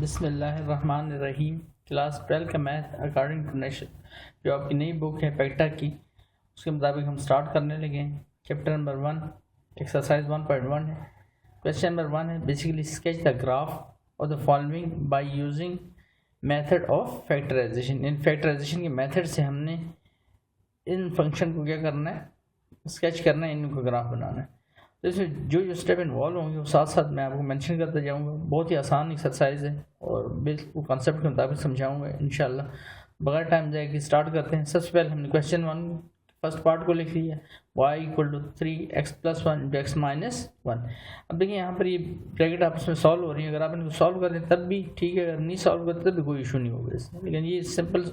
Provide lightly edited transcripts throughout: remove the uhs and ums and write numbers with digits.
बिस्मिल्लाहिर्रहमानिर्रहीम। क्लास 12 का math according to nation जो आपकी नई बुक है पेक्टा की, उसके मुताबिक हम स्टार्ट करने लगे हैं। चैप्टर नंबर 1 एक्सरसाइज 1.1 है। क्वेश्चन नंबर 1 है basically sketch the graph of the following by using method of factorization. इन फैक्टराइजेशन के मेथड से हमने इन फंक्शन को क्या करना है, स्केच करना है, इनको ग्राफ बनाना है। तो इसमें जो स्टेप इन्वॉल्व होंगे वो साथ साथ मैं आपको मेंशन करता जाऊंगा। बहुत ही आसान एक्सरसाइज है और बिल्कुल कॉन्सेप्ट के मुताबिक समझाऊंगा इंशाल्लाह। बगैर टाइम जाए कि स्टार्ट करते हैं। सबसे पहले हमने क्वेश्चन 1 फर्स्ट पार्ट को लिख लिया, y equal to 3x + 1 into x minus 1। अब देखिए यहाँ पर ये ब्रैकेट आपस में सॉल्व हो रही है। अगर आप इनको सॉल्व करें तब भी ठीक है, अगर नहीं सॉल्व करते तब भी कोई इशू नहीं होगा इसमें। लेकिन ये सिंपल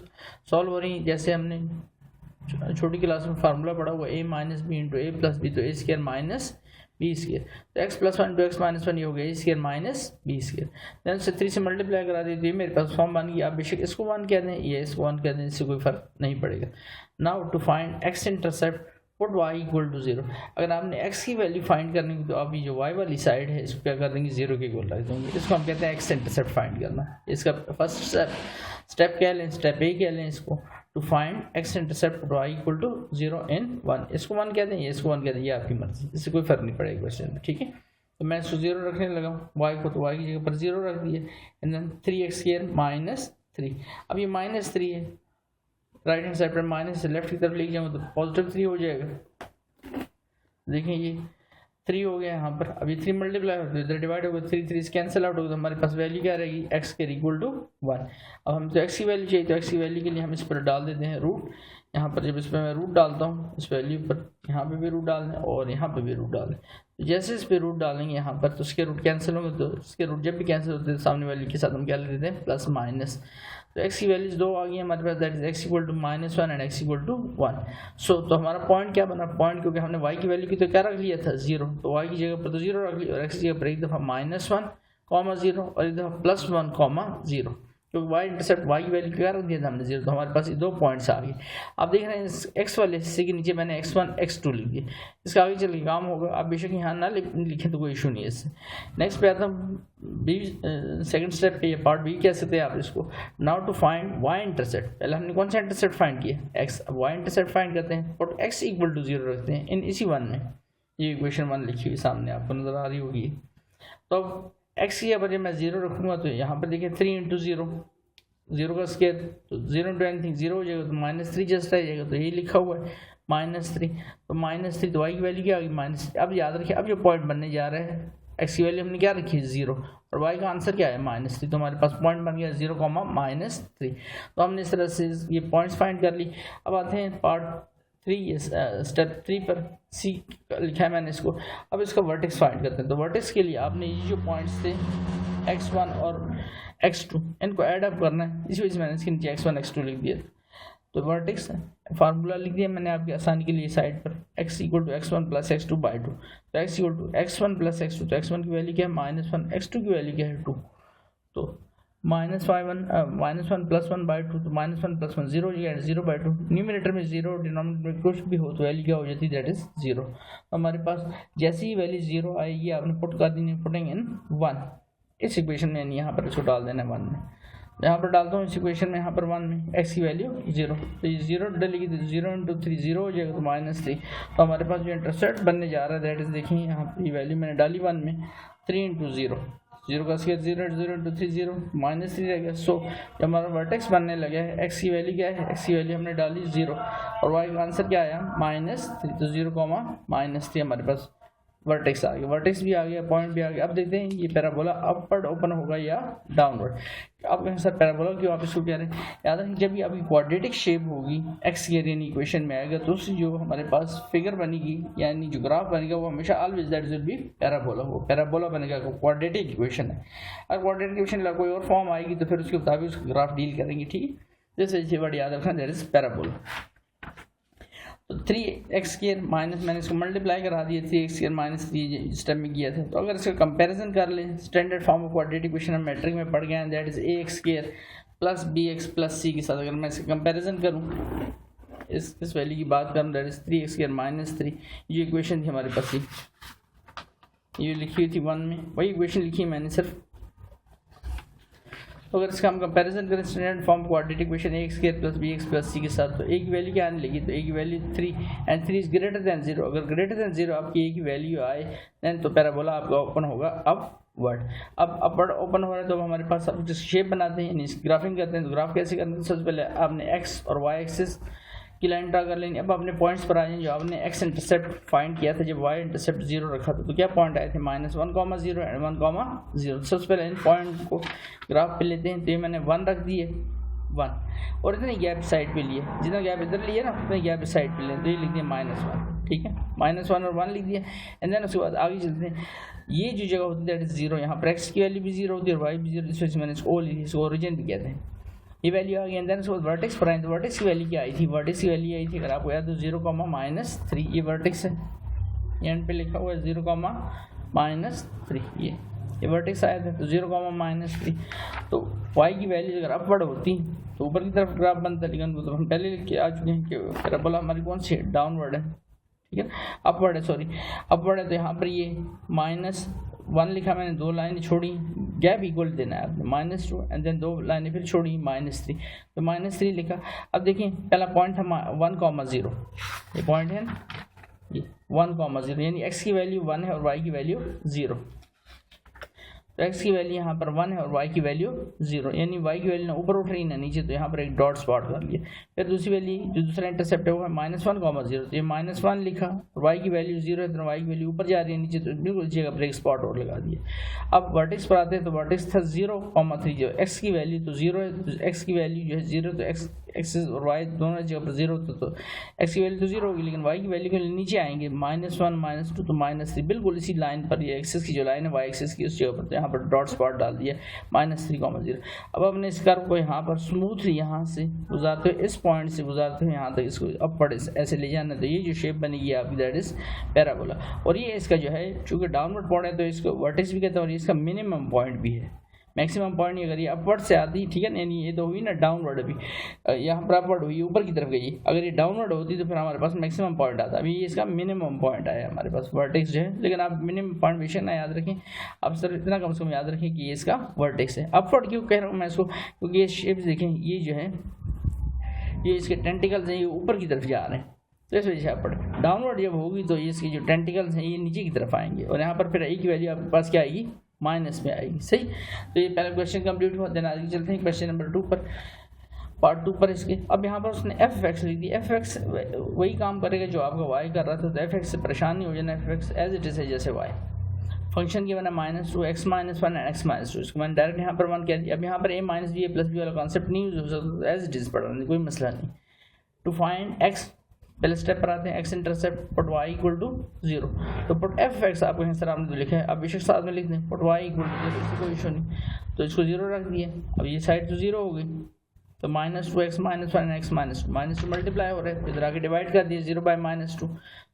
सॉल्व हो रही है जैसे हमने छोटी क्लास में फार्मूला पढ़ा हुआ a minus B into A plus B, तो A square minus B square, तो x + 1 इंटू एक्स माइनस 1 ये हो गया a square minus B square. Then से 3 से मल्टीप्लाई करा दी तो ये मेरे पास फॉर्म बन गया। आप बेशक इसको 1 कह दें या इसको 1 कह दें, इससे कोई फर्क नहीं पड़ेगा। Now to find x intercept put y equal to 0। अगर आपने x की वैल्यू फाइंड करनी है तो आप ये जो y वाली साइड है इसको क्या कर देंगे, 0 के इक्वल रख देंगे। इसको हम कहते हैं x इंटरसेप्ट फाइंड करना। इसका फर्स्ट स्टेप क्या लें, स्टेप ए क्या लें इसको, to find x intercept y equal to 0 and 1। इसको 1 कहते हैं, इसको 1 कहते हैं, ये आपकी मर्जी, इससे कोई फर्क नहीं पड़ेगा क्वेश्चन में, ठीक है। तो मैं इसको 0 रखने लगा हूँ, y को तो y की जगह पर 0 रख दिया। And then 3x² minus 3। अब ये माइनस 3 है, राइट हैंड साइड पर माइनस से लेफ्ट की तरफ लेके जाऊँगा तो पॉजिटिव 3 हो जाएगा। देखिए ये 3 हो गया यहाँ पर। अभी 3 मल्टीप्लाई होता है, इधर डिवाइड होगा, 3 कैंसिल आउट होगा, तो हमारे पास वैल्यू क्या रहेगी, x के इक्वल टू 1। अब हम तो x की वैल्यू चाहिए, तो x की वैल्यू के लिए हम इस पर डाल देते हैं रूट। यहाँ पर जब इस पर मैं रूट डालता हूँ इस वैल्यू पर, यहाँ पे भी रूट डाल दें और यहाँ पे भी रूट डाल दें। तो जैसे इस पर रूट डालेंगे यहाँ पर तो उसके रूट कैंसिल होंगे, तो उसके रूट जब भी कैंसिल होते हैं सामने वैल्यू के साथ हम क्या ले लेते हैं, प्लस माइनस। तो x की वैल्यूज 2 आ गई हमारे पास, that is x equal to -1 and x equal to 1। So तो हमारा पॉइंट क्या बना, पॉइंट क्योंकि हमने y की वैल्यू की तो क्या रख लिया था 0, तो y की जगह पर तो 0 रख लिया और x की जगह पर एक दफ़ा -1, 0 और एक दफ़ा +1, 0। क्योंकि y इंटरसेप्ट y की वैल्यू क्या रख दिया था हमने 0, तो हमारे पास ये 2 पॉइंट्स आ गए। आप देख रहे हैं x वाले हिस्से के नीचे मैंने x1 x2 लिख दिया। इसका आगे चल के काम होगा, आप बेशक यहाँ ना लिखें तो कोई इशू नहीं है इससे। नेक्स्ट पे आता हूँ बी, सेकंड स्टेप पे, ये पार्ट बी कह सकते हैं आप इसको। Now to find y intercept. पहले हमने कौन सा इंटरसेप्ट फाइंड किया, x। अब y इंटरसेप्ट फाइंड करते हैं और x इक्वल टू 0 रखते हैं इन इसी 1 में। ये इक्वेशन 1 लिखी हुई सामने आपको नजर आ रही होगी। तो अब x की जब मैं 0 रखूँगा तो यहाँ पर देखिए 3 इंटू 0 का स्क्वायर, तो 0 इंटू एनीथिंग 0 हो जाएगा, तो -3 जस्ट आ जाएगा, तो यही लिखा हुआ है -3। तो -3 तो y की वैल्यू क्या आ गई, अब याद रखिए, अब जो पॉइंट बनने जा रहा है x की वैल्यू हमने क्या रखी है 0 और y का आंसर क्या है -3, तो हमारे पास पॉइंट बन गया 0, -3। तो हमने इस तरह से ये पॉइंट्स फाइंड कर ली। अब आते हैं पार्ट 3, स्टेप 3 पर सी लिखा है मैंने इसको। अब इसका वर्टेक्स फाइंड करते हैं। तो वर्टेक्स के लिए आपने ये जो पॉइंट्स थे x1 और x2 इनको ऐड अप करना है, इसी वजह से मैंने इसके नीचे x1 x2 लिख दिया। तो वर्टेक्स फार्मूला लिख दिया मैंने आपकी आसानी के लिए साइड पर, x equal to x1 plus x2/2। तो x equal to x1 plus x2, तो x1 की वैल्यू क्या है -1, x2 की वैल्यू क्या है 2, तो -1 प्लस 1/2, तो -1 प्लस 1 0 या 0/2। न्यूमरेटर में 0, डिनोमिनेटर में कुछ भी हो तो वैल्यू क्या हो जाती है, दैट इज 0। हमारे पास जैसे ही वैल्यू 0 आएगी आपने पुट कर देनी, पुटिंग इन 1 इस इक्वेशन में, यहाँ पर इसको डाल देना है 1 में। यहाँ पर डालता हूँ इस इक्वेशन में, यहाँ पर 1 में x की वैल्यू 0, तो ये 0 डलेगी तो 0 इंटू 3 0 हो जाएगा, तो -3। तो हमारे पास जो इंटरसेप्ट बनने जा रहा है दैट इज, देखिए यहाँ पर ये वैल्यू मैंने डाली 1 में, 3 इंटू 0 का स्क्वायर 0 इंटू 3 0, -3 रह गया। सो जब हमारा वर्टेक्स बनने लगा है x की वैल्यू क्या है, x की वैल्यू हमने डाली 0 और y का आंसर क्या आया -3, तो 0, -3 हमारे पास वर्टेक्स आ गया, वर्टेक्स भी आ गया, पॉइंट भी आ गया। अब देखते हैं ये पैराबोला अपवर्ड ओपन होगा या डाउनवर्ड। आप कहें सर पैराबोला क्यों आप इसको कह रहे हैं, याद रखें जब भी आपकी क्वाड्रेटिक शेप होगी एक्स के यानी इक्वेशन में आएगा तो उससे जो हमारे पास फिगर बनेगी यानी जो ग्राफ बनेगा वो हमेशा always that will be parabola. वो पैराबोला बनेगा, क्वाड्रेटिक इक्वेशन है। अगर क्वाड्रेटिक इक्वेशन का कोई और फॉर्म आएगी तो फिर उसके मुताबिक उसका ग्राफ डील करेंगे, ठीक है। जैसे ये वर्ड याद रखना, दैट इज पैराबोला। तो 3x² माइनस, मैंने इसको मल्टीप्लाई करा दिया 3x² -3 स्टेप में किया था। तो अगर इसका कंपैरिजन कर लें standard form of quadratic equation हम मैट्रिक में पढ़ गए हैं, that is ax² plus bx plus c के साथ अगर मैं इसका कंपैरिजन करूं, इस वैल्यू की बात करूं, दैट इज 3x² -3, ये इक्वेशन थी हमारे पास, ये लिखी हुई थी 1 में, वही इक्वेशन लिखी है मैंने सिर्फ तो अगर इसका हम कंपैरिजन करें standard form quadratic equation A X square plus B X plus C के साथ, तो ए की वैल्यू क्या आने लगी, तो ए की value 3 and 3 is greater than 0। अगर ग्रेटर देन 0 आपकी ए की वैल्यू आए देन तो पैराबोला आपका ओपन होगा अपवर्ड। अब अपवर्ड ओपन हो रहा है तो हमारे पास अब जिस शेप बनाते हैं यानी ग्राफिंग करते हैं, तो ग्राफ कैसे करते हैं, सबसे पहले आपने एक्स और वाई एक्सिस की लाइन ड्रा कर लेंगे। अब अपने पॉइंट्स पर आ जाएंगे जो आपने एक्स इंटरसेप्ट फाइंड किया था जब वाई इंटरसेप्ट 0 रखा था, तो क्या पॉइंट आए थे -1,0 एंड 1,0। सबसे पहले इन पॉइंट को ग्राफ पे लेते हैं, तो ये मैंने 1 रख दिए 1 और इतने गैप साइड पे लिए, जितना गैप इधर लिए ना उतने गैप साइड पे लिए, तो ये लिख दिया -1, ठीक है, -1 और 1 लिख दिया। एंड देन उसके बाद आगे चलते हैं, ये जो जगह होती है दैट इज 0, यहाँ पर एक्स की वैल्यू भी 0 होती है और वाई भी 0, इस वजह से मैंने इसको ओ ली थी, इसको ओरिजिन भी कहते हैं। ये वैल्यू आ गई एंड देन उसके बाद वर्टेक्स पर आए, तो वर्टेक्स की वैल्यू क्या आई थी, वर्टेक्स की वैल्यू आई थी अगर आपको याद तो 0,-3, ये वर्टेक्स है, एंड पे लिखा हुआ है 0,-3, ये वर्टेक्स आया था, तो 0,-3। तो y की वैल्यू अगर अपवर्ड होती तो ऊपर की तरफ ग्राफ बनता, लेकिन तो हम पहले लिख के आ चुके हैं कि पैराबोला हमारी कौन सी है, डाउनवर्ड है, ठीक है, अपवर्ड है, सॉरी अपवर्ड है। तो यहाँ पर ये -1 लिखा मैंने, 2 लाइनें छोड़ी, गैप इक्वल देना है आपने -2 एंड देन 2 लाइनें फिर छोड़ी -3, तो -3 लिखा। अब देखिए पहला पॉइंट था 1,0, ये पॉइंट है ना, ये 1,0 यानी x की वैल्यू 1 है और y की वैल्यू 0, तो x की वैल्यू यहाँ पर 1 है और y की वैल्यू 0, यानी y की वैल्यू ना ऊपर उठ रही ना नीचे, तो यहाँ पर एक डॉट स्पॉट कर लिया। फिर दूसरी वैल्यू जो दूसरा इंटरसेप्ट है वो है -1,0, तो ये -1 लिखा और y की वैल्यू 0 है, तो y की वैल्यू ऊपर जा रही है नीचे, तो बिल्कुल इस जगह पर एक स्पॉट और लगा दिया। अब वर्टेक्स पर आते हैं, तो वर्टेक्स था 0,3, जो x की वैल्यू तो 0 है, तो x की वैल्यू जो है 0, तो एक्सिस और y दोनों जगह पर 0 होता, तो x की वैल्यू तो 0 होगी, लेकिन y की वैल्यू के नीचे आएंगे -1 -2 तो -3, बिल्कुल इसी लाइन पर, ये एक्सिस की जो लाइन है y एक्सिस की उस जगह पर, तो यहाँ पर डॉट स्पॉट डाल दिया -3,0। अब हमने इस कर्व को यहाँ पर स्मूथली यहाँ से गुजारते हुए, इस पॉइंट से गुजारते हुए यहाँ तक इसको अपवर्ड ऐसे ले जाना, तो ये जो शेप बनेगी आपकी दैट इज पैराबोला। और ये इसका जो है चूँकि डाउनवर्ड पॉइंट है तो इसको वर्टेक्स भी कहते हैं और इसका मिनिमम पॉइंट भी है, मैक्सिमम पॉइंट नहीं, अगर ये अपवर्ड से आती, ठीक है ना, यानी ये तो हुई ना डाउनवर्ड, अभी यहाँ पर अपवर्ड हुई ऊपर की तरफ गई, अगर ये डाउनवर्ड होती तो फिर हमारे पास मैक्सिमम पॉइंट आता, अभी ये इसका मिनिमम पॉइंट आया हमारे पास वर्टेक्स जो है। लेकिन आप मिनिमम पॉइंट बेशक ना याद रखें, आप सिर्फ इतना कम से कम याद रखें कि ये इसका वर्टेक्स है। अपवर्ड क्यों कह रहा हूँ मैं इसको, क्योंकि ये शेप देखें, ये जो है ये इसके टेंटिकल्स हैं, ये ऊपर की तरफ जा रहे हैं, तो इस वजह से अपवर्ड। डाउनवर्ड जब होगी तो ये इसकी जो टेंटिकल्स हैं ये नीचे की तरफ आएंगे और यहाँ पर फिर ए की वैल्यू आपके पास क्या आएगी, माइनस में आएगी, सही। तो ये पहला क्वेश्चन कंप्लीट हुआ, देन आगे चलते हैं क्वेश्चन नंबर 2 पर, पार्ट 2 पर इसके। अब यहाँ पर उसने एफ एक्स लिख दी, एफ एक्स वही काम करेगा जो आपका वाई कर रहा था, तो एफ एक्स से परेशान नहीं हो जाना, f x as it is है जैसे वाई। फंक्शन की बना -2 x -1 एंड x -2, इसको मैंने डायरेक्ट यहाँ पर 1 कह दिया। अब यहाँ पर a - b + b वाला कॉन्सेप्ट नहीं यूज हो सकता, एज इट इज पढ़ा नहीं, कोई मसला नहीं। टू फाइंड x, पहले स्टेप पर आते हैं, x इंटरसेप्ट पुट y = 0, तो पुट एफ एक्स आपको यहाँ सर आपने तो लिखा है, अब बेशक साथ में लिख दें पुट y = 0, इससे कोई इशू नहीं, तो इसको 0 रख दिया। अब ये साइड तो 0 हो गई, तो -2x -1 एंड x -2 मल्टीप्लाई हो रहा है, इधर आके डिवाइड कर दिए 0/-2,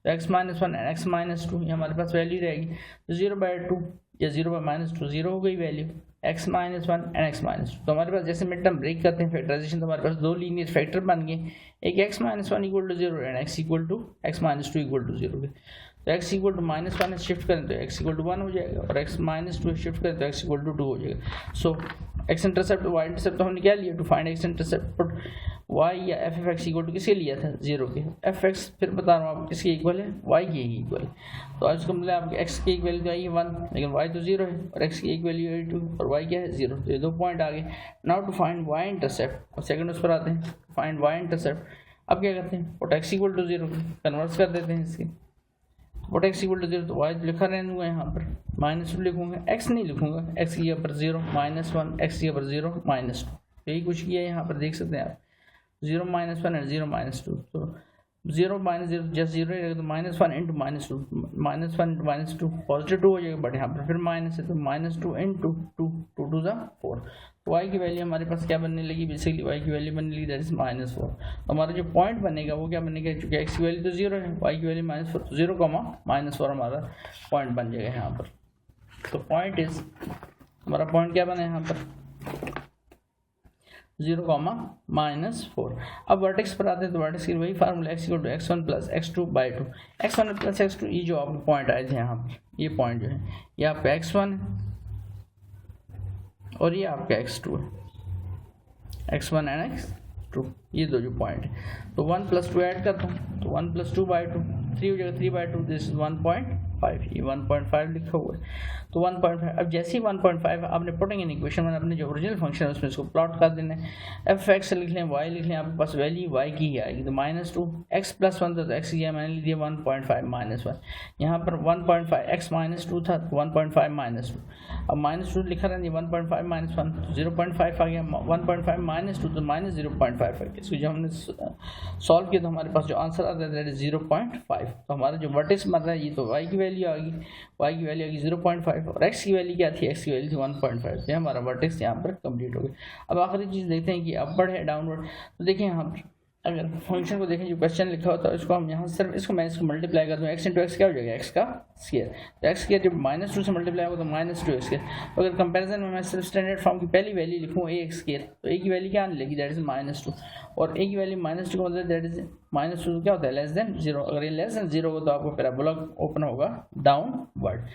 तो x -1 एंड x -2 ये हमारे पास वैल्यू रहेगी, तो 0/2 या 0/-2 0 हो गई वैल्यू, x -1 एंड x -2। तो हमारे पास जैसे मिड टर्म ब्रेक करते हैं फैक्टराइजेशन, तो हमारे पास 2 लीनियर फैक्टर बन गए, एक x -1 = 0 एंड x -2 = 0। तो x -1 शिफ्ट करें तो x = 1 हो जाएगा और x -2 शिफ्ट करें तो x = 2 हो जाएगा। So x intercept y intercept तो हमने क्या लिया, to find x intercept put y या एफ एक्स = किसके लिया था, 0 के। एफ एक्स फिर बता रहा हूँ आपको किसके इक्वल है, y के ही इक्वल है। तो आज का मतलब आपके x की एक वैल्यू आई है 1, लेकिन y तो 0 है, और x की एक वैल्यू है 2 और y क्या है 0, तो ये 2 पॉइंट आ गए। Now to find y intercept, और सेकंड उस पर आते हैं, फाइंड y इंटरसेप्ट। अब क्या करते हैं, पुट x = 0 कन्वर्ट कर देते हैं इसके, पुट x = 0, तो y लिखा रहने दूंगा यहाँ पर, -2 लिखूंगा, x नहीं लिखूंगा, x की जगह पर 0 -1, x की जगह पर 0 -2, यही कुछ किया है यहाँ पर, देख सकते हैं आप 0 -1 एंड 0 -2, तो 0 -0 जस्ट 0 रहेगा, तो -1 × -2, -1 × -2 पॉजिटिव 2 हो जाएगा, बट यहाँ पर फिर माइनस है, तो -2 × 2, 2 2 = 4, तो y की वैल्यू हमारे पास क्या बनने लगी, बेसिकली y की वैल्यू बनने लगी दैट इज -4। तो हमारा जो पॉइंट बनेगा वो क्या बनेगा, क्योंकि x की वैल्यू तो 0 है, y की वैल्यू -4, तो 0, -4 हमारा पॉइंट बन जाएगा यहाँ पर। तो पॉइंट इज, हमारा पॉइंट क्या बना यहाँ पर 0, -4। अब वर्टेक्स पर आते हैं, तो वर्टेक्स की वही formula x = x1 + x2/2, x1 + x2, ये जो आपको पॉइंट आए थे यहाँ पर, ये पॉइंट जो है ये आपका x1 और ये आपका x2 है, x1 एंड x2, ये दो जो पॉइंट है। तो 1 + 2 ऐड करता हूँ, तो 1 + 2 / 2, 3 हो जाएगा, 3/2, दिस इज 1.5, ये 1.5 लिखा हुआ है। तो 1.5, अब जैसे ही 1.5 आपने पुटिंग इन इक्वेशन में अपने जो ओरिजिनल फंक्शन है उसमें इसको प्लॉट कर देना है। f(x) लिख लें, y लिख लें, आपके पास वैल्यू y की ही आएगी। तो -2, x + 1 था तो x की मैंने लिया 1.5 - 1, यहाँ पर 1.5, x -2 था तो 1.5 - 2, अब -2 लिखा रहने 1.5 - 1 तो 0.5 आ गया, 1.5 - 2 तो -0.5 आ गया। इसको जब हमने सॉल्व किया तो हमारे पास जो आंसर आता है दैट इज 0.5। तो हमारा जो वर्टेक्स बन रहा है ये तो y की वैल्यू आ गई, y की वैल्यू आ गई 0.5 और x की वैल्यू क्या थी, x की वैल्यू थी 1.5। तो हमारा वर्टेक्स यहाँ पर कंप्लीट हो गया। अब आखिरी चीज़ देखते हैं कि अपवर्ड है डाउनवर्ड। तो देखिए यहाँ पर अगर फंक्शन को देखें जो क्वेश्चन लिखा होता है इसको हम यहाँ सिर्फ इसको मैं इसको मल्टीप्लाई कर दूँ, x × x क्या हो जाएगा, x का स्क्वायर। तो x स्क्वायर जब -2 से मल्टीप्लाई होगा तो -2x²। तो अगर कंपैरिजन में मैं सिर्फ स्टैंडर्ड फॉर्म की पहली वैल्यू लिखूँ ax², तो a की वैल्यू क्या आने लगी, दैट इज -2, और a की वैल्यू -2 का मतलब दैट इज -2 क्या होता है, <0। अगर ये <0 होगा तो आपको पैराबोला ओपन होगा डाउनवर्ड।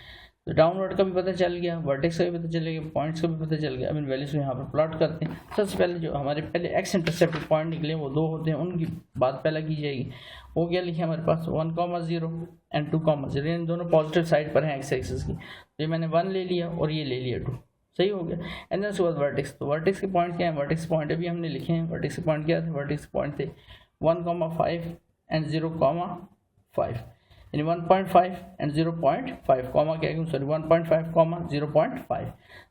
तो डाउनवर्ड का भी पता चल गया, वर्टेक्स का भी पता चलेगा, पॉइंट्स का भी पता चल गया। अब इन वैल्यूज को यहाँ पर प्लॉट करते हैं। सबसे पहले जो हमारे पहले एक्स इंटरसेप्ट पॉइंट निकले वो दो होते हैं, उनकी बात पहले की जाएगी। वो क्या लिखे हमारे पास 1,0 एंड 2,0, इन दोनों पॉजिटिव साइड पर हैं एक्स एक्सिस की। तो ये मैंने 1 ले लिया और ये ले लिया 2, सही हो गया। एंड देन उसके बाद वर्टेक्स। तो वर्टेक्स के पॉइंट क्या है, वर्टेक्स पॉइंट अभी हमने लिखे हैं। वर्टेक्स के पॉइंट क्या थे, वर्टेक्स पॉइंट थे 1,5 एंड 0,5, यानी 1.5 एंड 0.5 कॉमा क्या है, सॉरी 1.5, 0.5।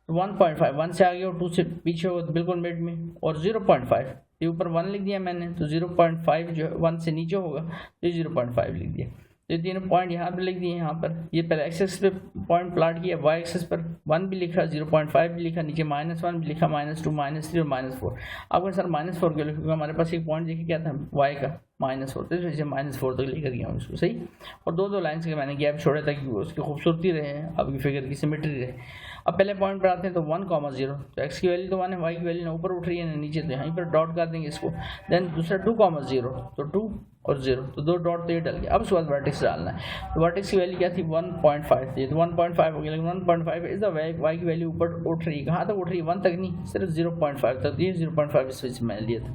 तो 1.5 1 से आगे और 2 से पीछे हो तो बिल्कुल मिड में, और 0.5 ये ऊपर 1 लिख दिया मैंने, तो 0.5 जो 1 से नीचे होगा तो 0.5 लिख दिया। तो ये तीनों पॉइंट यहाँ पर लिख दिए। यहाँ पर ये पहले एक्सेस पे पॉइंट प्लाट किया, वाई एक्सेस पर 1 भी लिखा, 0.5 भी लिखा, नीचे -1 भी लिखा, -2, -3 और -4। आपको सर -4 क्यों लिखा, हमारे पास एक पॉइंट देखिए क्या था वाई का -4, तो इस -4 तक लेकर गया हूँ इसको, सही। और दो लाइन्स के मैंने गैप छोड़ा ताकि उसकी खूबसूरती रहे, आपकी फिगर की सिमेट्री रहे। अब पहले पॉइंट पर आते हैं तो 1,0, तो x की वैल्यू तो 1 है, y की वैल्यू ना ऊपर उठ रही है ना नीचे, तो यहीं पर डॉट कर देंगे इसको। देन दूसरा 2,0, तो 2 और 0, तो 2 डॉट तो ये डल गया। अब उसके बाद वर्टेक्स डालना है। तो वर्टेक्स की वैल्यू क्या थी 1.5 थी, तो 1.5 हो गया, लेकिन 1.5 इज द y की वैल्यू ऊपर उठ रही है, कहाँ तक उठ रही है 1 तक नहीं, सिर्फ 0.5 तक। ये 0.5 इस वजह से मैंने लिया था।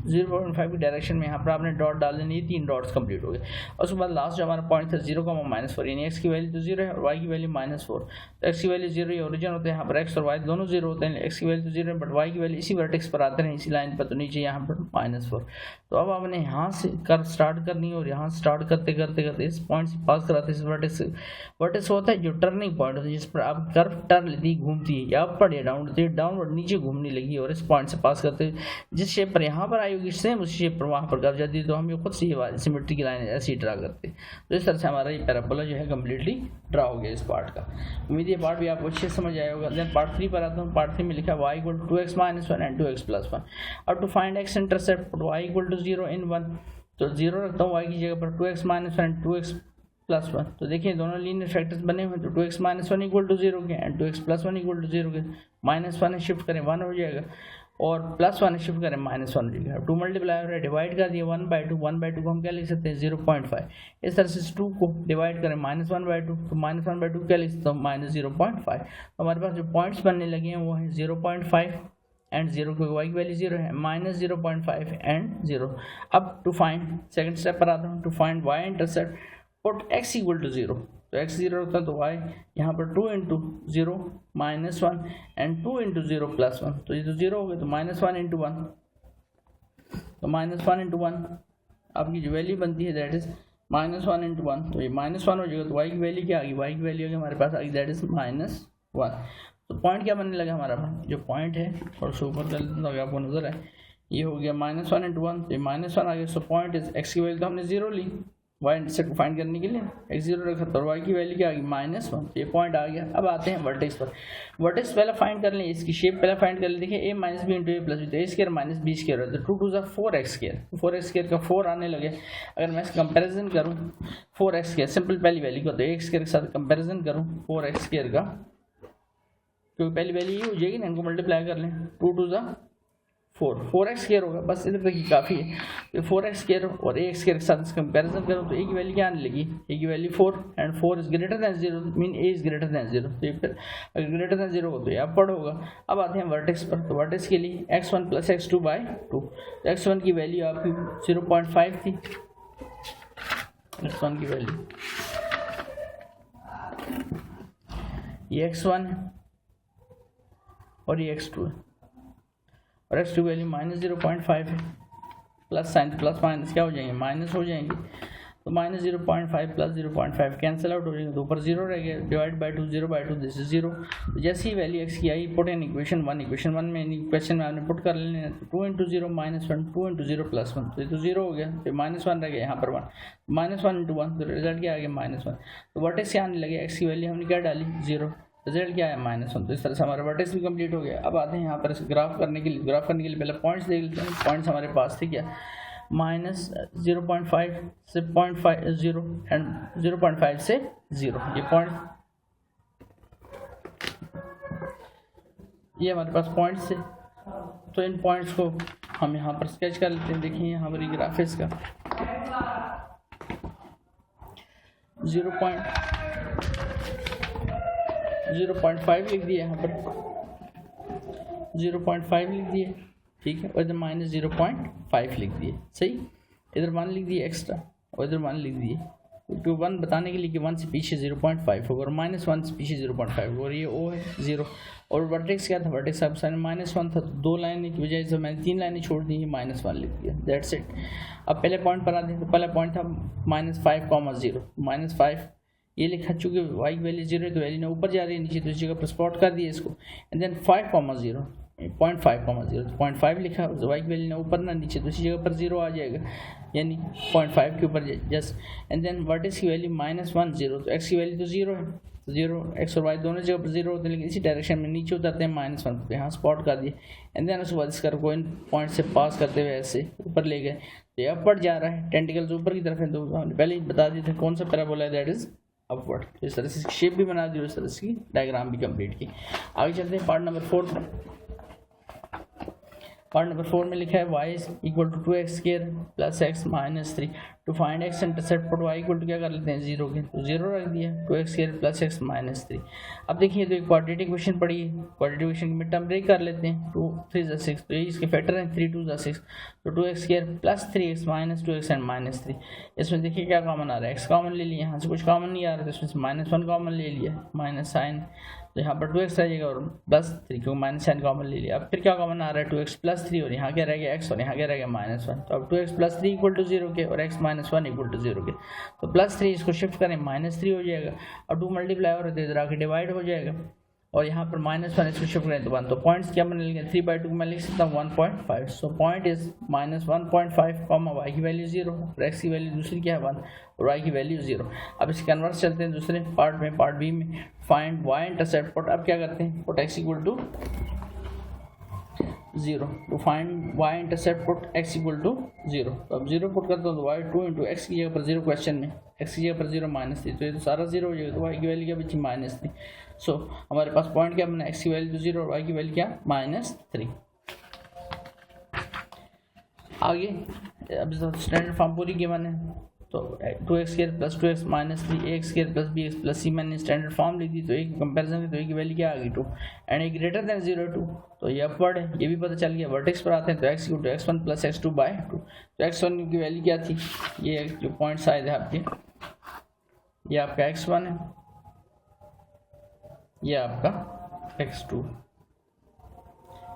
0.5 की डायरेक्शन में यहाँ पर आपने डॉट डाल देनी, 3 डॉट्स कंप्लीट हो गए। और उसके बाद लास्ट जो हमारा पॉइंट था 0,-4, यानी x की वैल्यू तो 0 है और y की वैल्यू -4। तो x की वैल्यू 0 ही ओरिजिन होते हैं, यहाँ पर x और y दोनों 0 होते हैं। x की वैल्यू तो 0 है बट y की वैल्यू इसी वर्टेक्स पर आते हैं, इसी लाइन पर, तो नीचे यहाँ पर -4। तो अब आपने यहाँ से कर स्टार्ट करनी है और यहाँ स्टार्ट करते करते इस पॉइंट से पास कराते इस वर्टेक्स से। वर्टेक्स होता है जो टर्निंग पॉइंट होता है, जिस पर आप कर्व टर्न लेती है, घूमती है, या अपर या डाउनवर्ड नीचे घूमने लगी, और इस पॉइंट से पास करते जिस शेप पर यहाँ पर आई होगी सेम उस शेप पर वहाँ पर कर जाती है। तो हम ये खुद से ये सिमेट्री की लाइन ऐसे ही ड्रा करते हैं। तो इस तरह से हमारा ये पैराबोला जो है कम्प्लीटली ड्रा हो गया इस पार्ट का। उम्मीद ये पार्ट भी आपको अच्छे से समझ आया होगा। देन पार्ट 3 पर आता हूँ। पार्ट 3 में लिखा y = 2x - 1 एंड 2x + 1। अब to find x intercept put y = 0 in 1, तो 0 रखता हूँ y की जगह पर, 2x - 1 एंड 2x + 1। तो देखिए दोनों लीनियर फैक्टर्स बने हुए हैं, तो 2x - 1 = 0 के एंड 2x + 1 = 0 के। -1 शिफ्ट करें 1 हो जाएगा, और +1 शिफ्ट करें -1 हो जाएगा। 2 मल्टीप्लाई हो रहा है, डिवाइड कर दिया 1/2, 1/2 को हम क्या लिख सकते हैं 0.5। इस तरह से 2 को डिवाइड करें -1/2, तो -1/2 क्या लिख सकते हैं -0.5। तो हमारे पास जो पॉइंट्स बनने लगे हैं वो हैं 0.5 एंड 0, क्योंकि y की वैल्यू 0 है, -0.5 एंड 0। अब टू फाइंड सेकंड स्टेप पर आता हूँ। To find y intercept put x = 0, तो x 0 रखता है तो y यहाँ पर 2 × 0 -1 एंड 2 × 0 +1, तो ये तो 0 हो गया, तो -1 × 1, तो -1 × 1 आपकी जो वैल्यू बनती है दैट इज -1 × 1, तो ये -1 हो जाएगा। तो y की वैल्यू क्या आ गई, y की वैल्यू हमारे पास आ गई दैट इज -1। तो पॉइंट क्या बनने लगा हमारा, जो पॉइंट है और उसको ऊपर कर लेते हैं आपको नजर है, ये हो गया -1 × 1, तो ये -1 आ गया। सो पॉइंट इज x की वैल्यू तो हमने 0 ली y इंटरसेप्ट को फाइंड करने के लिए, x 0 रखा तो y की वैल्यू क्या आ गई -1, तो ये पॉइंट आ गया। अब आते हैं वर्टेक्स पर। वर्टेक्स पहले फाइंड कर लें, इसकी शेप पहले फाइंड कर लें। देखिए a - b × a + b, तो a² - b² है, तो 2 × 2 = 4x², 4x² का 4 आने लगे। अगर मैं इसका कंपेरिजन करूँ 4x², सिंपल पहली वैल्यू को, तो x² के साथ कंपेरिजन करूँ 4x² का, क्योंकि पहली वैल्यू ये हो जाएगी ना, इनको मल्टीप्लाई कर लें, 2 × 2 = 4x स्क्वायर होगा, बस इधर तक ही काफ़ी है। तो 4x स्क्वायर और a स्क्वायर के साथ इसका कंपेरिजन करो तो a की वैल्यू क्या आने लगी, a की value 4 and 4 is greater than 0 mean a is greater than 0। तो ये फिर अगर ग्रेटर दैन 0 हो तो ये अपवर्ड होगा। अब आते हैं वर्टेक्स पर। तो वर्टेक्स के लिए x1 प्लस x2 बाई 2। तो x1 की वैल्यू आपकी 0.5 थी, x1 की वैल्यू, ये x1 है और ये x2 है, और x2 वैल्यू -0.5 है। प्लस साइन प्लस माइनस क्या हो जाएंगे, माइनस हो जाएंगे। तो -0.5 प्लस 0.5 कैंसिल आउट हो जाएंगे, तो ऊपर 0 रह गया, divide by 2 0 by 2 this is 0। तो जैसे ही वैल्यू x की आई पुट इन इक्वेशन 1 में इक्वेशन में आपने पुट कर लेना है। तो 2 × 0 -1, 2 × 0 +1, तो ये तो 0 हो गया, फिर -1 रह गया यहाँ पर 1, -1 × 1 तो रिजल्ट क्या आ गया -1। तो वर्टेक्स क्या आने लगे, x की वैल्यू हमने क्या डाली 0, रिजल्ट क्या है -1। तो इस तरह से हमारा वर्टेक्स भी कंप्लीट हो गया। अब आते हैं यहाँ पर ग्राफ करने के लिए पहले पॉइंट्स देख लेते हैं। पॉइंट्स हमारे पास थे क्या, -0.5 से 0.50 एंड 0.5 से 0, ये पॉइंट, ये हमारे पास पॉइंट्स थे। तो इन पॉइंट्स को हम यहाँ पर स्केच कर लेते हैं। देखिए यहाँ हमारी ग्राफ है इसका, 0.5 लिख दिया यहाँ पर, 0.5 लिख दिए, ठीक है, और इधर -0.5 लिख दिए, सही। इधर 1 लिख दिए एक्स्ट्रा और इधर 1 लिख दिए, क्योंकि 1 बताने के लिए कि 1 से पीछे 0.5 होगा और -1 से पीछे 0.5 होगा, और ये O है 0। और वर्टेक्स क्या था, वर्टेक्स आप साइन -1 था, तो 2 लाइनें की बजाय से मैंने 3 लाइनें छोड़ दी, -1 लिख दिया, दैट्स इट। अब पहले पॉइंट पर आते हैं। तो पहला पॉइंट था -5, 0 -5 ये लिखा, चूँकि y की वैल्यू 0 है तो वैल्यू ना ऊपर जा रही है नीचे, तो इस जगह पर स्पॉट कर दिए इसको। एंड देन 5, 0 0.5 तो 0.5 लिखा, y की वैल्यू ना ऊपर ना नीचे, तो इसी जगह पर 0 आ जाएगा, यानी 0.5 के ऊपर जस्ट। एंड देन वर्टेक्स की वैल्यू -1 0, तो x की वैल्यू तो 0 है, तो 0 x और y दोनों जगह पर 0 होते हैं, लेकिन इसी डायरेक्शन में नीचे उतरते हैं -1, तो यहाँ स्पॉट कर दिए। एंड देन उसके बाद इसका कोइन पॉइंट से पास करते हुए ऐसे ऊपर ले गए, तो ये अपवर्ड जा रहा है, टेंटिकल्स ऊपर की तरफ है। तो हमने पहले ही बता दिए थे कौन सा पैराबोला है, दैट इज अपवर्ड। तो इस तरह से शेप भी बना दी और इस तरह से डायग्राम भी कंप्लीट की। आगे चलते हैं पार्ट नंबर 4 पर। पार्ट नंबर 4 में लिखा है y is equal to 2x² plus x minus 3। To find x intercept put y equal to क्या कर लेते हैं 0 के, तो 0 रख दिया, 2x² प्लस x माइनस 3। अब देखिए तो एक क्वाड्रेटिक इक्वेशन पड़ी है, क्वाड्रेटिक इक्वेशन की मिड टर्म ब्रेक कर लेते हैं। 2 3 = 6, तो ये इसके फैक्टर हैं, 3 2 = 6, तो 2x² plus 3x minus 2x and minus 3। इसमें देखिए क्या कॉमन आ रहा है, x कॉमन ले लिया, यहाँ से कुछ कॉमन नहीं आ रहा, तो इसमें से -1 कॉमन ले लिया, माइनस साइन, तो यहाँ पर 2x रह जाएगा और प्लस 3, क्योंकि माइनस साइन कॉमन ले लिया। अब फिर क्या कॉमन आ रहा है, 2x प्लस 3, और यहाँ क्या रह गया x, और यहाँ क्या रह गया -1। तो अब 2x प्लस 3 इक्वल टू 0 के और x माइनस 1 इक्वल टू 0 के, तो +3 इसको शिफ्ट करें -3 हो जाएगा, और 2 मल्टीप्लाई और इधर आके डिवाइड हो जाएगा, और यहाँ पर -1 इसको शिफ्ट करें तो 1। तो पॉइंट्स क्या बने लेंगे, 3/2 में लिख सकता हूँ 1.5। सो पॉइंट इज -1.5, y की वैल्यू 0 और x की वैल्यू दूसरी क्या है 1 और y की वैल्यू 0। अब इसके कन्वर्स चलते हैं दूसरे पार्ट में, पार्ट बी में, फाइंड y इंटरसेप्ट पुट। अब क्या करते हैं, put x equal to 0, to find y intercept put x equal to 0। तो अब 0 पुट करता हूँ तो y 2 × x की जगह पर 0 क्वेश्चन में, x की जगह पर 0 -3, तो ये तो सारा 0 हो जाएगा, तो y की वैल्यू क्या बची -3। सो हमारे पास पॉइंट क्या बना, x की वैल्यू 0 और y की वैल्यू क्या -3। आगे अब स्टैंडर्ड फॉर्म पूरी गिवन है, तो 2x² plus 2x minus 3 ax² plus bx plus c मैंने स्टैंडर्ड फॉर्म लिख दी। तो एक कंपैरिजन तो a की वैल्यू क्या आ गई 2 एंड ए ग्रेटर देन 0 2, तो ये अपवर्ड है, ये भी पता चल गया। वर्टेक्स पर आते हैं तो x = x1 प्लस x2/2, तो x1 की वैल्यू क्या थी, ये जो पॉइंट्स आए थे आपके, ये आपका x1 है, ये आपका x2,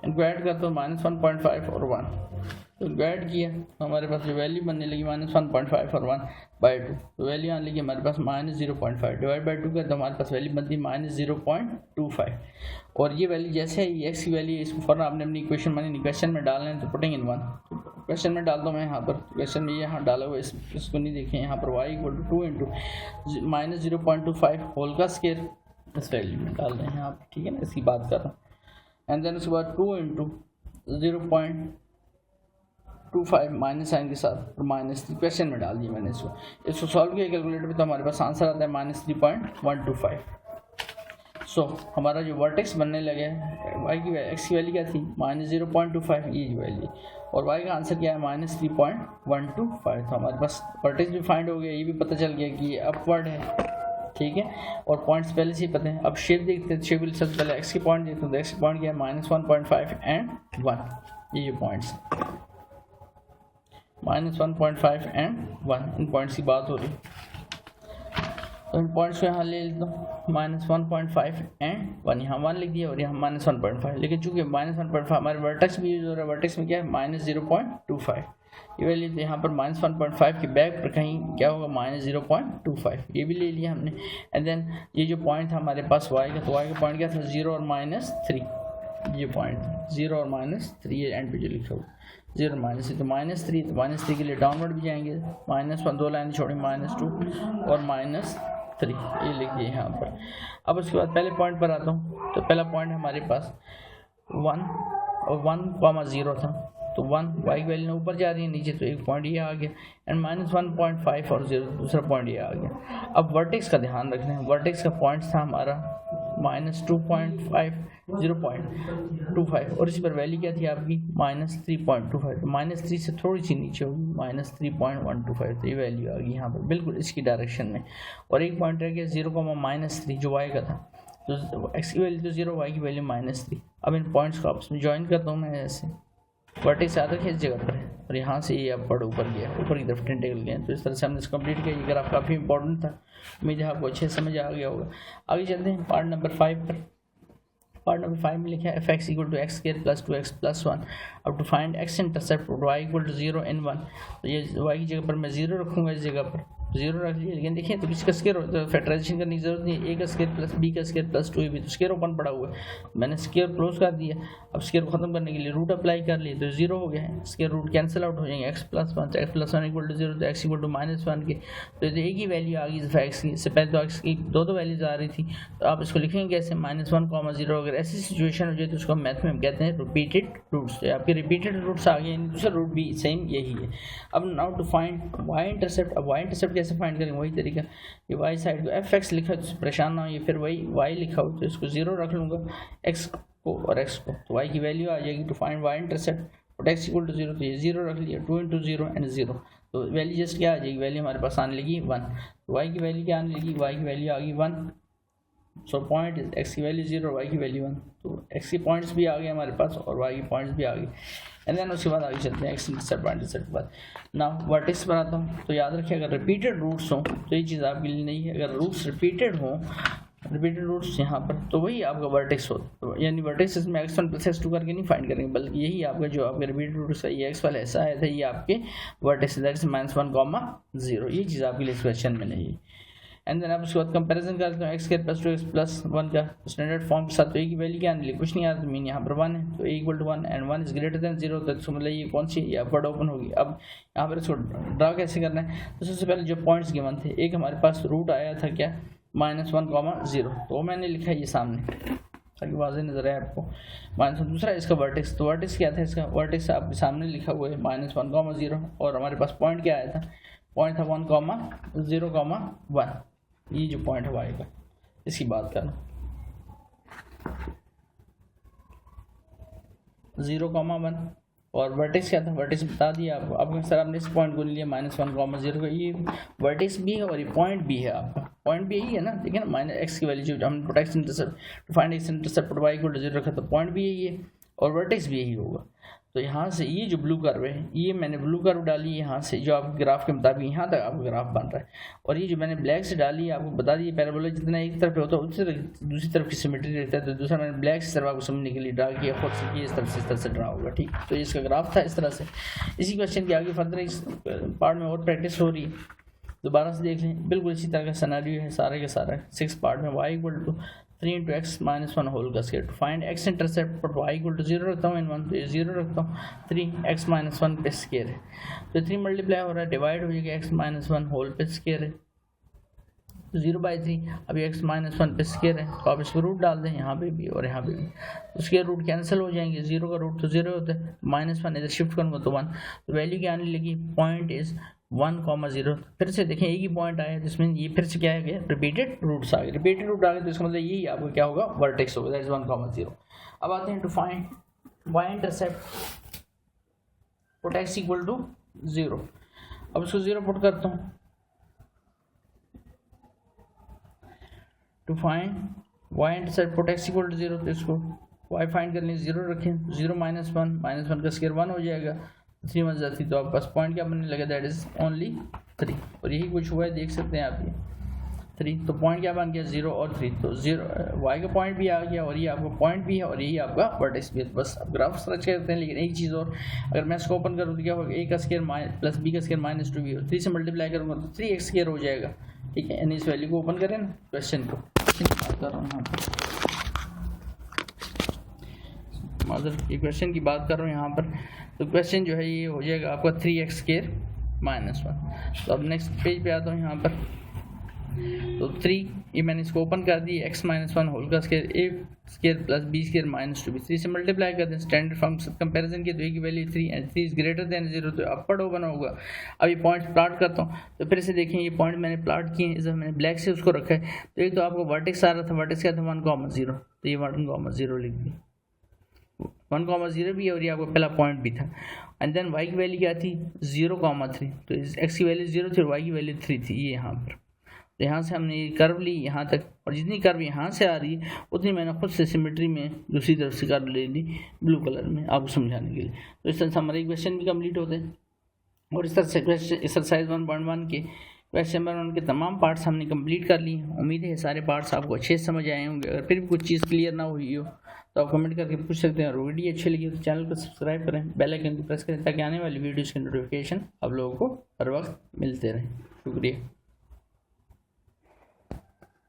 इनको ऐड कर दो -1.5 और 1, तो ऐड किया तो हमारे पास जो वैल्यू बनने लगी -1.5 और 1/2, तो वैल्यू आने लगी हमारे पास -0.5 डिवाइड बाई 2 कर, तो हमारे पास वैल्यू बनती -0.25। और ये वैल्यू जैसे है x की वैल्यू, इसको फॉर आपने अपनी इक्वेशन मानी क्वेश्चन में डालना है, तो पुटिंग इन 1, तो क्वेश्चन में डाल दो मैं यहाँ पर, क्वेश्चन में यहाँ डाला हुआ इसको नहीं देखें, यहाँ पर y = 2 × -0.25 होल का स्क्वायर इस वैल्यू में डाल रहे हैं आप, ठीक है ना, इसकी बात कर रहा हूँ। एंड देन उसके बाद 2 × 0.25 माइनस साइन के साथ और -3 क्वेश्चन में डाल दिया मैंने इसको सॉल्व किया कैलकुलेटर पे, तो हमारे पास आंसर आता है -3.125। सो हमारा जो वर्टेक्स बनने लगे वाई की एक्स की वैल्यू क्या थी -0.25 ये वैल्यू, और वाई का आंसर क्या है -3.125। तो हमारे पास वर्टेक्स भी फाइंड हो गया, ये भी पता चल गया कि ये अपवर्ड है, ठीक है, और पॉइंट्स पहले से ही पता है। अब शेप देखते हैं, शेप सबसे पहले एक्स की पॉइंट देखते हैं, तो एक्स की पॉइंट क्या है -1.5 एंड 1, ये पॉइंट्स -1.5 एंड 1, इन पॉइंट्स की बात हो रही है। तो इन पॉइंट्स को यहाँ ले लेता हूँ, -1.5 एंड 1, यहाँ 1 लिख दिया और यहाँ -1.5, लेकिन चूंकि -1.5 हमारे वर्टेक्स भी यूज हो रहा है, वर्टेक्स में क्या है -0.25, ये वैल्यू तो यहाँ पर -1.5 के बैक पर कहीं क्या होगा -0.25, ये भी ले लिया हमने। एंड देन ये जो पॉइंट था हमारे पास y का, तो y का पॉइंट क्या था 0 और -3, ये पॉइंट 0 और -3, ये एंड पे जो लिखा हुआ 0 -3, तो -3, तो -3 के लिए डाउनवर्ड भी जाएंगे, -1 दो लाइन छोड़ी -2 और -3, ये लिखिए यहाँ पर। अब उसके बाद पहले पॉइंट पर आता हूँ, तो पहला पॉइंट हमारे पास 1 और 1,0 था, तो 1 y की वैल्यू ऊपर जा रही है, नीचे तो एक पॉइंट ये आ गया, एंड -1.5 और 0 दूसरा पॉइंट ये आ गया। अब वर्टेक्स का ध्यान रखना है, वर्टेक्स का पॉइंट था हमारा -2.5 0.25, और इसी पर वैल्यू क्या थी आपकी -3.25, तो -3 से थोड़ी सी नीचे होगी -3.125, तो ये वैल्यू आ गई यहाँ पर बिल्कुल इसकी डायरेक्शन में। और एक पॉइंट रह गया 0,-3 जो y का था, तो x की वैल्यू तो 0, y की वैल्यू -3। अब इन पॉइंट्स को आपस में ज्वाइन करता हूँ मैं, ऐसे वर्टेक्स याद रखिए इस जगह पर है, और यहाँ से ये अपवर्ड ऊपर गया, ऊपर की तरफ टेंटेकल गया, तो इस तरह से हमने इसको कंप्लीट किया। ये ग्राफ काफ़ी इंपॉर्टेंट था, उम्मीद है आपको अच्छे समझ आ गया होगा। आगे चलते हैं पार्ट नंबर 5 पर। पार्ट नंबर 5 में लिखा है f(x = x² + 2x + 1). अब to find x intercept y = 0 in 1, तो ये y की जगह पर मैं 0 रखूँगा, इस जगह पर 0 रख लिया, लेकिन देखिए तो किसका स्क्वायर हो, तो फैक्टराइजेशन करने की जरूरत नहीं है, a का स्क्वायर प्लस b का स्क्वायर प्लस 2ab, तो स्क्वायर ओपन पड़ा हुआ है, मैंने स्क्वायर क्लोज कर दिया। अब स्क्वायर को खत्म करने के लिए रूट अप्लाई कर लिए, तो 0 हो गया है, स्क्वायर रूट कैंसिल आउट हो जाएंगे, x + 1 = 0, तो x = -1 के, तो एक ही वैल्यू आ गई x की, इससे पहले तो x की दो वैल्यूज आ रही थी, तो आप इसको लिखेंगे कैसे -1,0। अगर ऐसी सिचुएशन हो जाए तो उसको मैथ में हम कहते हैं रिपीटेड रूट्स, तो आपके रिपीटेड रूट्स आ गए, यानी दूसरा रूट भी सेम यही है। अब now to find y intercept, अब y इंटरसेप्ट कैसे फाइंड करेंगे, वही तरीका, ये वाई साइड को f(x) लिखा है तो परेशान ना हो, ये फिर वही y लिखा हो तो इसको 0 रख लूँगा, x को और x को, तो y की वैल्यू आ जाएगी। टू फाइंड y इंटरसेप्ट और x = 0, तो ये 0 रख लिया, 2 × 0 एंड 0, तो वैल्यू जस्ट क्या आ जाएगी, वैल्यू हमारे पास आने लगी 1, तो y की वैल्यू क्या आने लगी, y की वैल्यू आ गई 1, सो पॉइंट इज x की वैल्यू 0, y की वैल्यू 1, तो x की पॉइंट्स भी आ गए हमारे पास और y की पॉइंट्स भी आ गई। एंड देन उसके बाद आगे चलते हैं x इंटरसेप्ट y इंटरसेप्ट के बाद। नाउ वर्टेक्स बनाता हूँ, तो याद रखिए अगर रिपीटेड रूट्स हों तो ये चीज़ आपके लिए नहीं है, अगर रूट्स रिपीटेड हों, रिपीटेड रूट्स यहाँ पर, तो वही आपका वर्टेक्स हो, तो यानी वर्टेक्स इसमें x1 + x2 करके नहीं फाइंड करेंगे, बल्कि यही आपका जो आपके रिपीटेड रूट्स है, ये x वाला ऐसा आया था, ये आपके वर्टेक्स -1,0, ये चीज़ आपके लिए इस क्वेश्चन में नहीं है। एंड देन आप उसके बाद कंपैरिजन करते हो x² + 2x + 1 का स्टैंडर्ड फॉर्म के साथ, तो a की वैल्यू क्या आने लगी, कुछ नहीं आ रहा, तो मीन यहाँ पर 1 है, तो a = 1 एंड 1 > 0, तो मतलब ये कौन सी, ये अपवर्ड ओपन होगी। अब यहाँ पर इसको ड्रा कैसे करना है, तो सबसे पहले जो पॉइंट्स गिवन थे, एक हमारे पास रूट आया था क्या -1,0, तो वो मैंने लिखा है ये सामने ताकि वाज़ेह नजर आए आपको, -1। दूसरा इसका वर्टेक्स, तो वर्टेक्स क्या था, इसका वर्टेक्स आपके सामने लिखा हुआ है -1,0, और हमारे पास पॉइंट क्या आया था, पॉइंट था 1,0,1, ये जो पॉइंट है y का, इसकी बात करना 0,1, और वर्टेक्स क्या था, वर्टेक्स बता दिया आपको। अब सर आपने इस पॉइंट को लिया -1,0 का, ये वर्टेक्स भी है और ये पॉइंट भी है, आपका पॉइंट भी यही है ना, ठीक है ना, -x की वैल्यू जो हम x intercept to find x intercept y = 0 रखा, तो पॉइंट भी यही है और वर्टेक्स भी यही होगा। तो यहाँ से ये जो ब्लू कर्व है, ये मैंने ब्लू कर्व डाली यहाँ से, जो आपके ग्राफ के मुताबिक यहाँ तक आपका ग्राफ बन रहा है, और ये जो मैंने ब्लैक से डाली है, आपको बता दी पैराबोला जितना एक तरफ होता है उसी तरह दूसरी तरफ की सिमेट्री रहता है, तो दूसरा मैंने ब्लैक से तरफ आपको समझने के लिए ड्रा किया, खुद से इस तरह से ड्रा होगा, ठीक। तो ये इसका ग्राफ था इस तरह से। इसी क्वेश्चन के आगे फर्दर इस पार्ट में और प्रैक्टिस हो रही है, दोबारा से देख लें, बिल्कुल इसी तरह का सिनेरियो है सारे के सारा। 6 पार्ट में y = 3 × x - 1 होल का square, to find x intercept पर y = 0 रखता हूँ इन 1, तो ये 0 रखता हूँ, 3x - 1 पे स्क्वायर है, तो 3 मल्टीप्लाई हो रहा है, डिवाइड हो जाएगा x - 1 होल पे स्क्वायर है, 0/3, अभी x - 1 पे स्क्वायर है, तो आप इसको रूट डाल दें यहाँ पे भी और यहाँ पे भी, उसके रूट कैंसिल हो जाएंगे, 0 का रूट तो 0 होता है, -1 इधर शिफ्ट करूँगा तो 1, तो वैल्यू क्या आने लगी, पॉइंट इज 1,0 फिर से देखें एक ही पॉइंट आया जिसमें ये फिर से क्या आ गया, रिपीटेड रूट्स आ गए। रिपीटेड रूट आ गए तो इसका मतलब यही आपको क्या होगा, वर्टेक्स होगा, दैट इज 1,0। अब आते हैं to find Y intercept put x equal to 0। अब इसको 0 पुट करता हूँ। To find Y intercept put x equal to 0, तो इसको y फाइंड करने 0 रखें, 0 माइनस वन का स्क्वायर 1 हो जाएगा, 3 वन जाती तो आपके पास पॉइंट क्या बनने लगा, दैट इज ओनली 3। और यही कुछ हुआ है, देख सकते हैं आप ये 3, तो पॉइंट क्या बन गया 0 और 3, तो 0 y का पॉइंट भी आ गया और ये आपका पॉइंट भी है और यही आपका वर्टेक्स भी है। बस अब ग्राफ सर्च करते हैं। लेकिन एक चीज़ और, अगर मैं इसको ओपन करूँ तो क्या होगा, a का स्क्वायर प्लस b का स्क्वायर माइनस 2b हो, 3 से मल्टीप्लाई करूँगा तो 3x स्क्वायर हो जाएगा। ठीक है, यानी इस वैल्यू को ओपन करें ना, क्वेश्चन को बात कर रहा हूँ यहाँ पर, मदर ये क्वेश्चन की बात कर रहा हूँ यहाँ पर। तो क्वेश्चन जो है ये हो जाएगा आपका 3x स्क्वायर माइनस 1। तो अब नेक्स्ट पेज पे आता हूँ यहाँ पर। तो 3 ये मैंने इसको ओपन कर दी, x माइनस 1 होल का square a square plus b square minus 2b, 3 से मल्टीप्लाई कर दें स्टैंडर्ड फॉर्म कंपैरिजन की, तो a की value 3 and 3 is greater than 0, तो अपर ओपन होगा। अब ये पॉइंट्स प्लॉट करता हूँ, तो फिर से देखें ये पॉइंट मैंने प्लॉट किए हैं, मैंने ब्लैक से उसको रखा है। तो एक तो आपको वर्टेक्स आ रहा था, वर्टेक्स क्या था 1,0, तो ये 1,0 लिख दी, 1,0 भी है और ये आपका पहला पॉइंट भी था। एंड देन y की वैल्यू क्या थी 0,3, तो x की वैल्यू 0 थी और y की वैल्यू 3 थी, ये यहाँ पर। तो यहाँ से हमने ये कर्व ली यहाँ तक, और जितनी कर्व यहाँ से आ रही है उतनी मैंने खुद से सिमेट्री में दूसरी तरफ से कर्व ले ली ब्लू कलर में आपको समझाने के लिए। तो इस तरह से हमारे क्वेश्चन भी कंप्लीट होते हैं। और इस तरह से एक्सरसाइज 1.1 के क्वेश्चन नंबर 1 के तमाम पार्ट्स हमने कंप्लीट कर लिए। उम्मीद है सारे पार्ट्स आपको अच्छे से समझ आए होंगे। अगर फिर भी कुछ चीज़ क्लियर ना हुई हो तो आप कमेंट करके पूछ सकते हैं। और वीडियो अच्छी लगी तो चैनल को सब्सक्राइब करें, बेल आइकन को प्रेस करें ताकि आने वाली वीडियोज़ की नोटिफिकेशन आप लोगों को हर वक्त मिलते रहें। शुक्रिया।